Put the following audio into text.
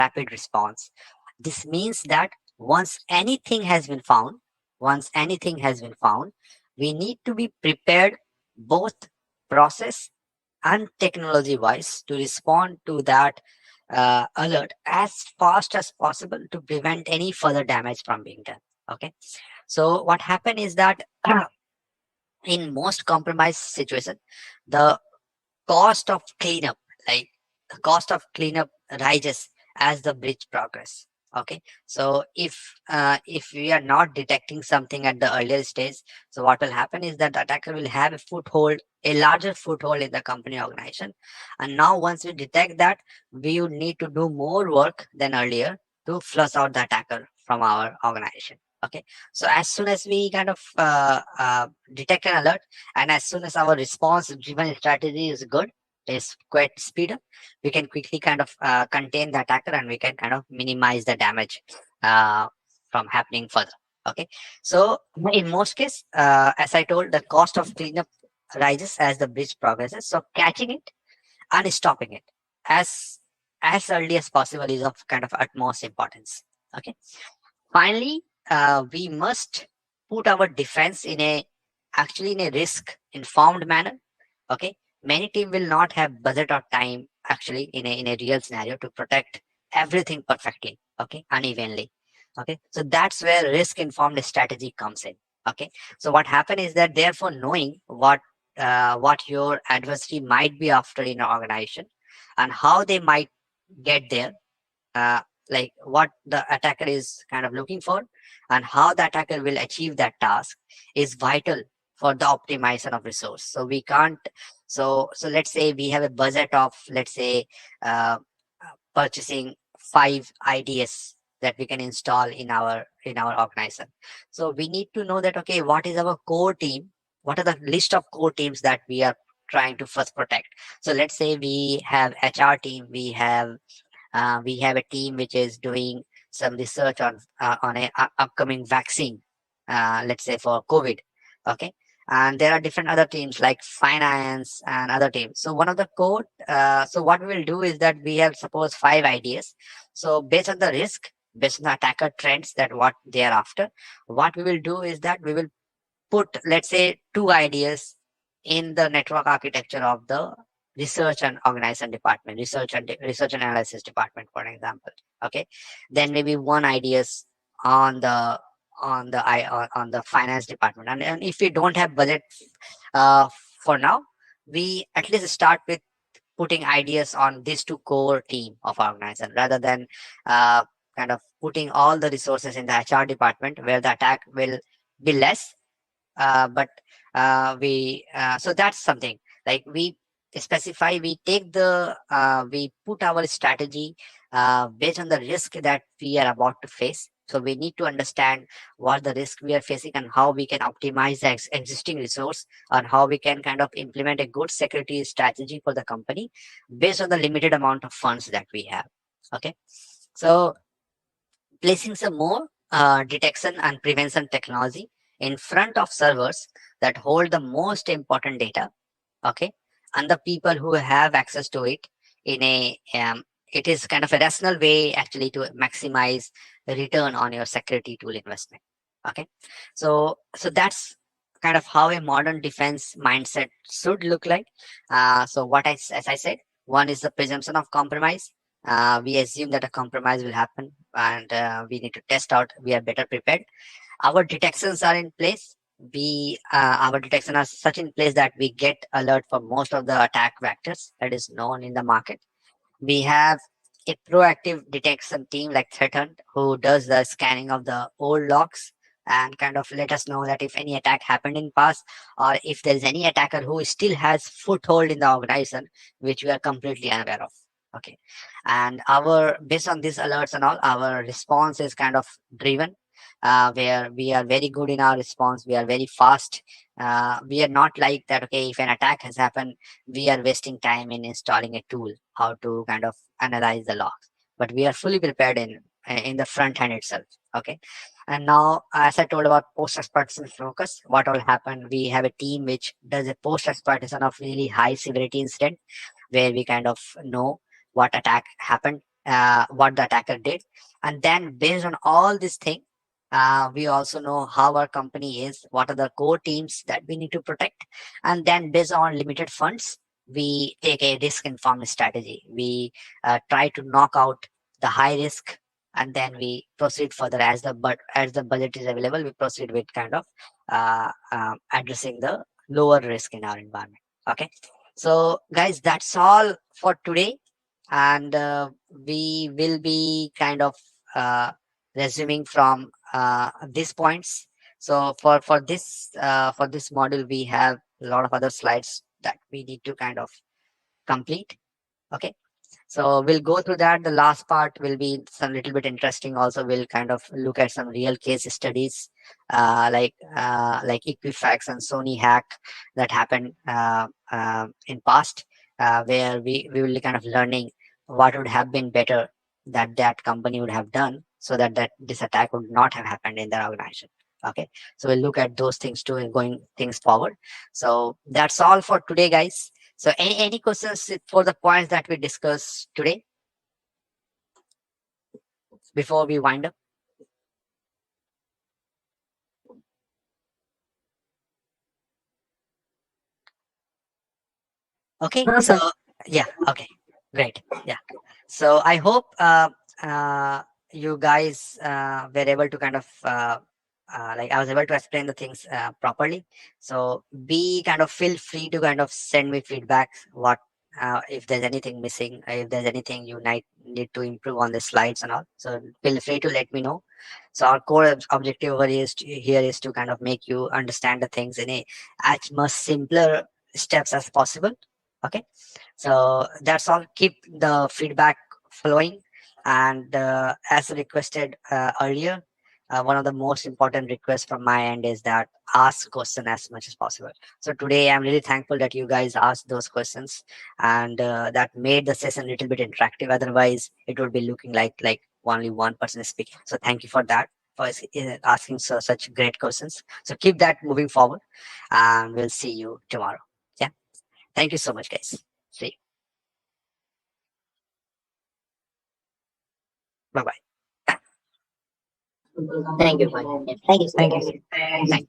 rapid response. This means that once anything has been found, we need to be prepared both process and technology wise to respond to that alert as fast as possible to prevent any further damage from being done. Okay, so what happened is that in most compromised situation, the cost of cleanup, like the cost of cleanup rises as the breach progress. Okay, so if we are not detecting something at the earlier stage, so what will happen is that the attacker will have a foothold, a larger foothold in the company organization. And now once we detect that, we would need to do more work than earlier to flush out the attacker from our organization. Okay, so as soon as we kind of detect an alert, and as soon as our response driven strategy is good, is quite speed up, we can quickly kind of contain the attacker, and we can kind of minimize the damage uh, from happening further. Okay, so in most cases, as I told, the cost of cleanup rises as the breach progresses. So catching it and stopping it as early as possible is of kind of utmost importance. Okay, finally, we must put our defense in a actually in a risk informed manner. Okay, many team will not have budget or time actually in a real scenario to protect everything perfectly. Okay, unevenly. Okay, so that's where risk informed strategy comes in. Okay, so what happen is that therefore knowing what your adversary might be after in an organization and how they might get there, uh, like what the attacker is kind of looking for and how the attacker will achieve that task is vital for the optimization of resource. So we can't, so let's say we have a budget of, let's say, uh, purchasing 5 IDS that we can install in our organization. So we need to know that, okay, what is our core team, what are the list of core teams that we are trying to first protect. So let's say we have HR team, we have a team which is doing some research on a upcoming vaccine, let's say for COVID. Okay, and there are different other teams like finance and other teams. So one of the code. So what we will do is that we have suppose 5 ideas. So based on the risk, based on the attacker trends that what they are after, what we will do is that we will put, let's say, 2 ideas in the network architecture of the research and organization department, research and analysis department, for example. Okay, then maybe 1 ideas on the on the finance department, and if we don't have budget uh, for now, we at least start with putting ideas on these two core team of our organization rather than uh, kind of putting all the resources in the HR department where the attack will be less. But we so that's something like we specify, we take the we put our strategy based on the risk that we are about to face. So we need to understand what the risk we are facing and how we can optimize the existing resource, and how we can kind of implement a good security strategy for the company based on the limited amount of funds that we have. Okay, so placing some more detection and prevention technology in front of servers that hold the most important data. Okay, and the people who have access to it in a it is kind of a rational way actually to maximize the return on your security tool investment. Okay, so that's kind of how a modern defense mindset should look like. So as I said, one is the presumption of compromise. We assume that a compromise will happen, and we need to test out we are better prepared. Our detections are in place. We our detection are such in place that we get alert for most of the attack vectors that is known in the market. We have a proactive detection team like threat hunt who does the scanning of the old logs and kind of let us know that if any attack happened in past, or if there is any attacker who still has foothold in the organization which we are completely unaware of. Okay, and our based on these alerts and all, our response is kind of driven, where we are very good in our response, we are very fast. We are not like that, okay, if an attack has happened, we are wasting time in installing a tool how to kind of analyze the logs, but we are fully prepared in the front end itself. Okay, and now as I told about post exploitation focus, what will happen, we have a team which does a post exploitation of really high severity incident where we kind of know what attack happened, what the attacker did. And then based on all this thing, we also know how our company is, what are the core teams that we need to protect. And then based on limited funds, we take a risk informed strategy. We try to knock out the high risk, and then we proceed further as the budget is available. We proceed with kind of addressing the lower risk in our environment. Okay, so guys, that's all for today. And we will be kind of resuming from these points. So for this module, we have a lot of other slides that we need to kind of complete. Okay, so we'll go through that. The last part will be some little bit interesting. Also, we'll kind of look at some real case studies, like Equifax and Sony hack that happened in past, where we will be kind of learning what would have been better that that company would have done so that this attack would not have happened in their organization. Okay, so we'll look at those things too and going things forward. So that's all for today, guys. So any questions for the points that we discussed today before we wind up? Okay, No, so sir. yeah, okay, great. Yeah. So I hope you guys were able to kind of like I was able to explain the things properly. So be kind of feel free to kind of send me feedback. What if there's anything missing, if there's anything you might need to improve on the slides and all. So feel free to let me know. So our core objective over here is to kind of make you understand the things in a as much simpler steps as possible. Okay, so that's all. Keep the feedback flowing. And as requested earlier, one of the most important requests from my end is that ask question as much as possible. So today I'm really thankful that you guys asked those questions, and that made the session a little bit interactive. Otherwise it would be looking like only one person is speaking. So thank you for that, for asking such great questions. So keep that moving forward, and we'll see you tomorrow. Yeah, thank you so much, guys. See you. Bye bye. Thank you. Bye. Yeah. Thank you, sir. Thank you.